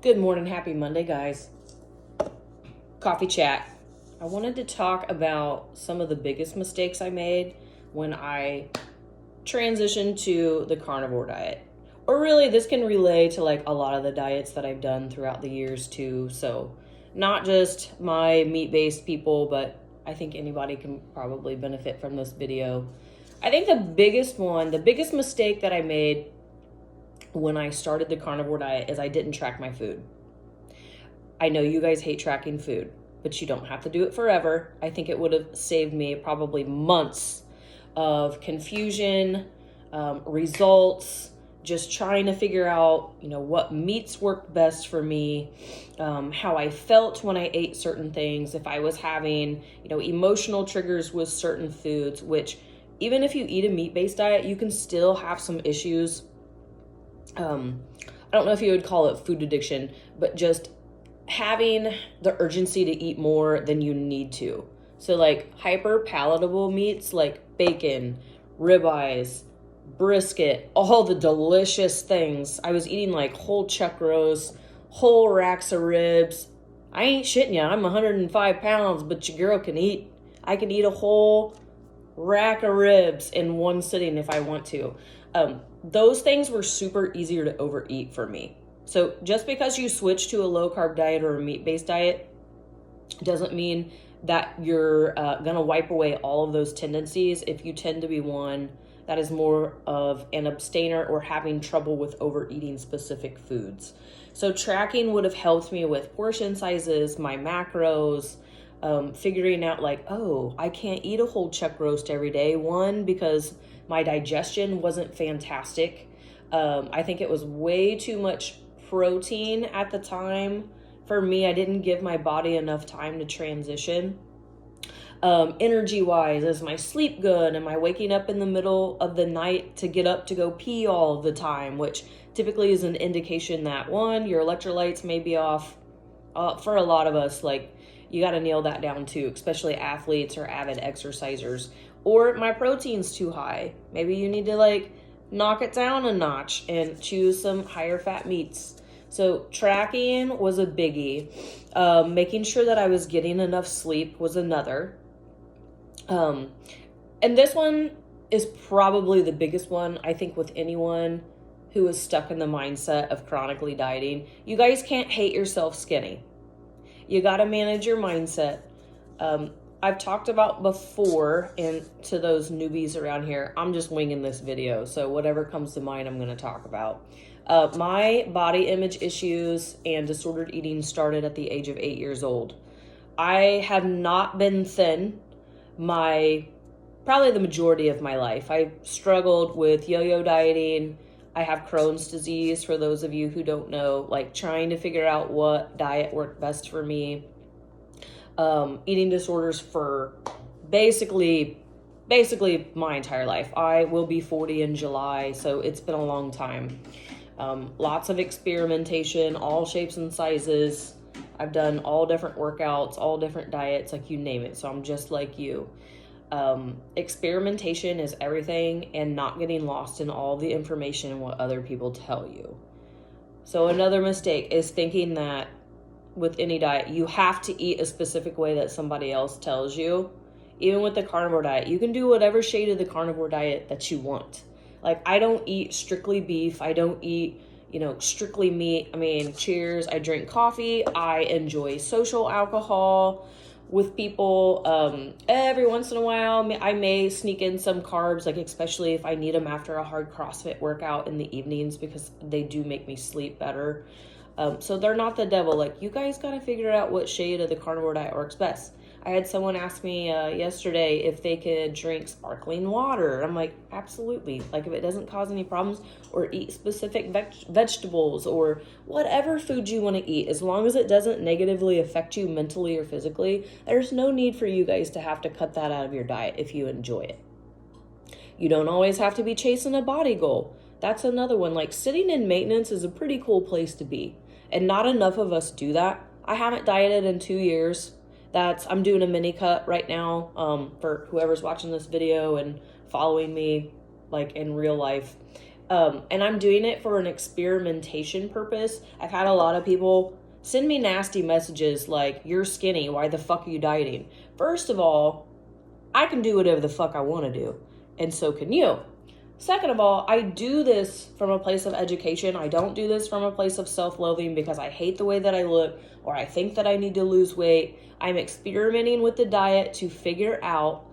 Good morning, happy Monday, guys. Coffee chat. I wanted to talk about some of the biggest mistakes I made when I transitioned to the carnivore diet. Or really, this can relay to like a lot of the diets that I've done throughout the years too. So, not just my meat-based people, but I think anybody can probably benefit from this video. I think the biggest mistake that I made when I started the carnivore diet is I didn't track my food. I know you guys hate tracking food, but you don't have to do it forever. I think it would have saved me probably months of confusion, results, just trying to figure out, what meats worked best for me, how I felt when I ate certain things, if I was having, emotional triggers with certain foods, which even if you eat a meat-based diet, you can still have some issues. I don't know if you would call it food addiction, but just having the urgency to eat more than you need to. So like hyper palatable meats like bacon, ribeyes, brisket, all the delicious things. I was eating like whole chuck roasts, whole racks of ribs. I ain't shitting you. I'm 105 pounds, but your girl can eat. I can eat a whole rack of ribs in one sitting if I want to. Those things were super easier to overeat for me. So just because you switch to a low carb diet or a meat-based diet doesn't mean that you're going to wipe away all of those tendencies if you tend to be one that is more of an abstainer or having trouble with overeating specific foods. So tracking would have helped me with portion sizes, my macros, figuring out like, oh, I can't eat a whole chuck roast every day. One, because my digestion wasn't fantastic. I think it was way too much protein at the time. For me, I didn't give my body enough time to transition. Energy wise, is my sleep good? Am I waking up in the middle of the night to get up to go pee all the time? Which typically is an indication that one, your electrolytes may be off. For a lot of us, like you got to nail that down too, especially athletes or avid exercisers. Or my protein's too high. Maybe you need to like knock it down a notch and choose some higher fat meats. So tracking was a biggie. Making sure that I was getting enough sleep was another. And this one is probably the biggest one, I think, with anyone who is stuck in the mindset of chronically dieting. You guys can't hate yourself skinny. You got to manage your mindset. I've talked about before, and to those newbies around here, I'm just winging this video. So whatever comes to mind, I'm going to talk about. My body image issues and disordered eating started at the age of 8 years old. I have not been thin probably the majority of my life. I struggled with yo-yo dieting. I have Crohn's disease, for those of you who don't know, like trying to figure out what diet worked best for me. Eating disorders for basically my entire life. I will be 40 in July, so it's been a long time. Lots of experimentation, all shapes and sizes. I've done all different workouts, all different diets, like you name it. So I'm just like you. Experimentation is everything, and not getting lost in all the information and what other people tell you. So another mistake is thinking that with any diet, you have to eat a specific way that somebody else tells you. Even with the carnivore diet, you can do whatever shade of the carnivore diet that you want. Like, I don't eat strictly beef. I don't eat, strictly meat. I mean, cheers. I drink coffee. I enjoy social alcohol with people. Every once in a while, I may sneak in some carbs, like especially if I need them after a hard CrossFit workout in the evenings, because they do make me sleep better. So they're not the devil. Like, you guys got to figure out what shade of the carnivore diet works best. I had someone ask me yesterday if they could drink sparkling water. I'm like, absolutely. Like, if it doesn't cause any problems, or eat specific vegetables or whatever food you want to eat, as long as it doesn't negatively affect you mentally or physically, there's no need for you guys to have to cut that out of your diet if you enjoy it. You don't always have to be chasing a body goal. That's another one. Like, sitting in maintenance is a pretty cool place to be. And not enough of us do that. I haven't dieted in 2 years. I'm doing a mini cut right now, for whoever's watching this video and following me like in real life. And I'm doing it for an experimentation purpose. I've had a lot of people send me nasty messages like, you're skinny, why the fuck are you dieting? First of all, I can do whatever the fuck I want to do, and so can you. Second of all, I do this from a place of education. I don't do this from a place of self-loathing because I hate the way that I look or I think that I need to lose weight. I'm experimenting with the diet to figure out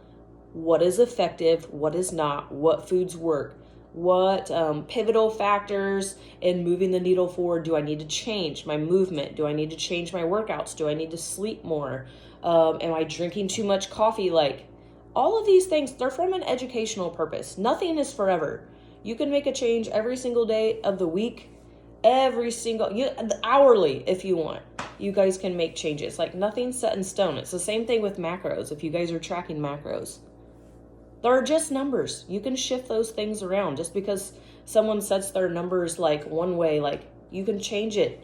what is effective, what is not, what foods work, what pivotal factors in moving the needle forward do I need to change my movement? Do I need to change my workouts? Do I need to sleep more? Am I drinking too much coffee? Like, all of these things, they're from an educational purpose. Nothing is forever. You can make a change every single day of the week, hourly if you want. You guys can make changes. Like, nothing's set in stone. It's the same thing with macros. If you guys are tracking macros, they're just numbers. You can shift those things around. Just because someone sets their numbers like one way, like, you can change it.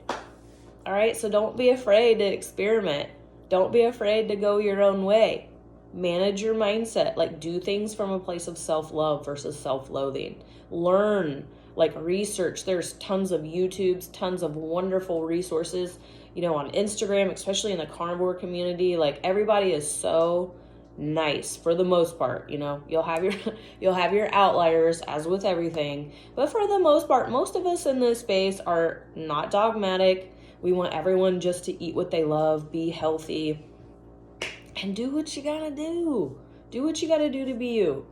All right, so don't be afraid to experiment. Don't be afraid to go your own way. Manage your mindset. Like, do things from a place of self-love versus self-loathing. Learn, like, research. There's tons of YouTubes, tons of wonderful resources, on Instagram, especially in the carnivore community. Like, everybody is so nice for the most part. You'll have your outliers, as with everything, but for the most part, most of us in this space are not dogmatic. We want everyone just to eat what they love, be healthy, and do what you gotta do. Do what you gotta do to be you.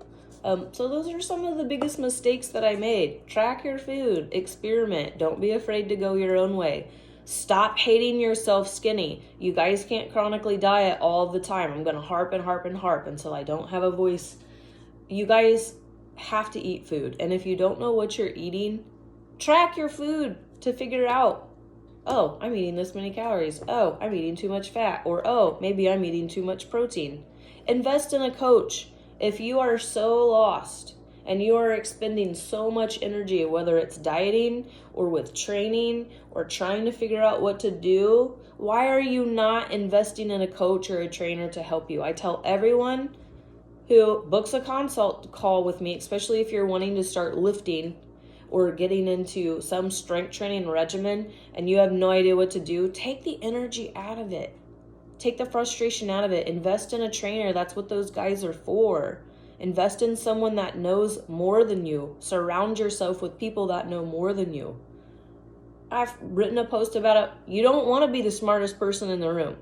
So those are some of the biggest mistakes that I made. Track your food, experiment. Don't be afraid to go your own way. Stop hating yourself skinny. You guys can't chronically diet all the time. I'm gonna harp and harp and harp until I don't have a voice. You guys have to eat food. And if you don't know what you're eating, track your food to figure out, oh, I'm eating this many calories. Oh, I'm eating too much fat. Or, oh, maybe I'm eating too much protein. Invest in a coach. If you are so lost and you are expending so much energy, whether it's dieting or with training or trying to figure out what to do, why are you not investing in a coach or a trainer to help you? I tell everyone who books a consult call with me, especially if you're wanting to start lifting or getting into some strength training regimen and you have no idea what to do, take the energy out of it. Take the frustration out of it. Invest in a trainer. That's what those guys are for. Invest in someone that knows more than you. Surround yourself with people that know more than you. I've written a post about it. You don't want to be the smartest person in the room.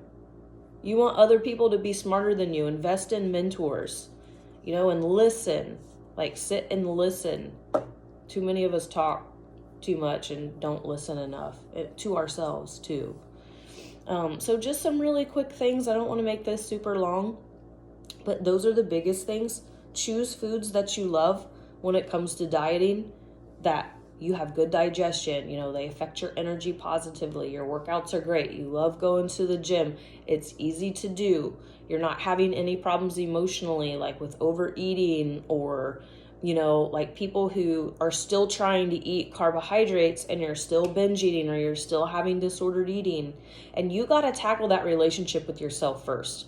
You want other people to be smarter than you. Invest in mentors, and listen. Like, sit and listen. Too many of us talk too much and don't listen enough to ourselves too. So just some really quick things. I don't want to make this super long, but those are the biggest things. Choose foods that you love when it comes to dieting, that you have good digestion. They affect your energy positively. Your workouts are great. You love going to the gym. It's easy to do. You're not having any problems emotionally, like with overeating or like people who are still trying to eat carbohydrates and you're still binge eating or you're still having disordered eating. And you got to tackle that relationship with yourself first.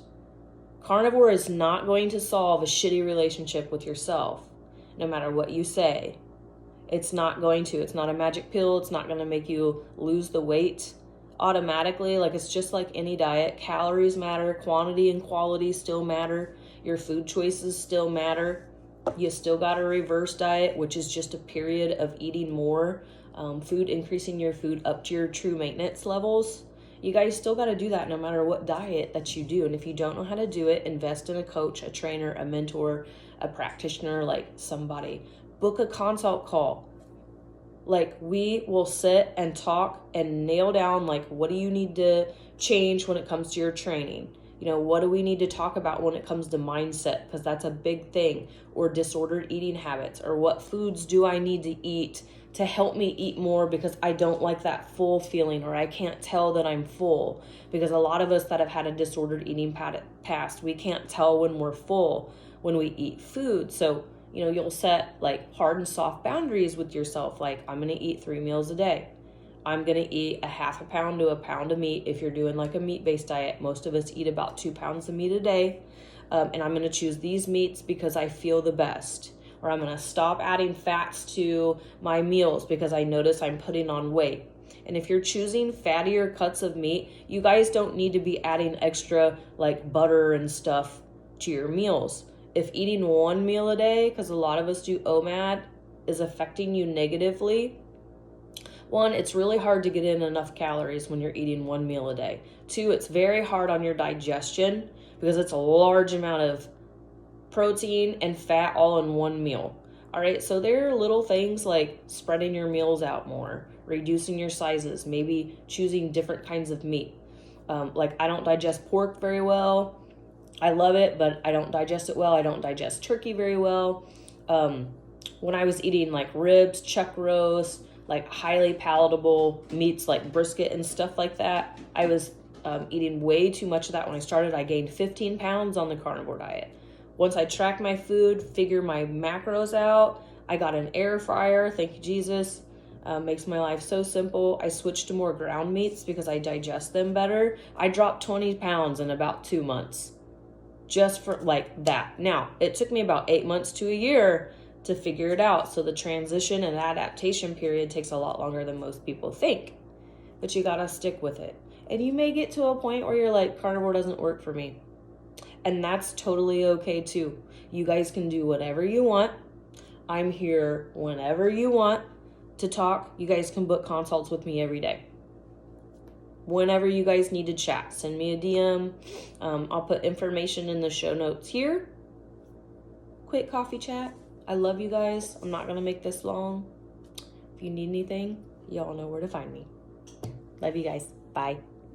Carnivore is not going to solve a shitty relationship with yourself, no matter what you say. It's not going to. It's not a magic pill. It's not going to make you lose the weight automatically. Like, it's just like any diet. Calories matter. Quantity and quality still matter. Your food choices still matter. You still got a reverse diet, which is just a period of eating more food, increasing your food up to your true maintenance levels. You guys still got to do that no matter what diet that you do. And if you don't know how to do it, invest in a coach, a trainer, a mentor, a practitioner, like somebody. Book a consult call. Like, we will sit and talk and nail down, like, what do you need to change when it comes to your training? What do we need to talk about when it comes to mindset? Because that's a big thing. Or disordered eating habits. Or what foods do I need to eat to help me eat more because I don't like that full feeling, or I can't tell that I'm full. Because a lot of us that have had a disordered eating past, we can't tell when we're full when we eat food. So, you'll set like hard and soft boundaries with yourself. Like, I'm going to eat 3 meals a day. I'm going to eat a half a pound to a pound of meat. If you're doing like a meat-based diet, most of us eat about 2 pounds of meat a day. And I'm going to choose these meats because I feel the best. or I'm going to stop adding fats to my meals because I notice I'm putting on weight. And if you're choosing fattier cuts of meat, you guys don't need to be adding extra like butter and stuff to your meals. If eating one meal a day, because a lot of us do OMAD, is affecting you negatively, one, it's really hard to get in enough calories when you're eating one meal a day. Two, it's very hard on your digestion because it's a large amount of protein and fat all in one meal. All right, so there are little things like spreading your meals out more, reducing your sizes, maybe choosing different kinds of meat. Like I don't digest pork very well. I love it, but I don't digest it well. I don't digest turkey very well. When I was eating like ribs, chuck roast, like highly palatable meats like brisket and stuff like that, I was eating way too much of that when I started. I gained 15 pounds on the carnivore diet. Once I track my food, figure my macros out, I got an air fryer, thank you Jesus, makes my life so simple. I switched to more ground meats because I digest them better. I dropped 20 pounds in about 2 months, just for like that. Now, it took me about 8 months to a year to figure it out, so the transition and adaptation period takes a lot longer than most people think, but you gotta stick with it. And you may get to a point where you're like, carnivore doesn't work for me. And that's totally okay too. You guys can do whatever you want. I'm here whenever you want to talk. You guys can book consults with me every day. Whenever you guys need to chat, send me a DM. I'll put information in the show notes here. Quick coffee chat. I love you guys. I'm not going to make this long. If you need anything, y'all know where to find me. Love you guys. Bye.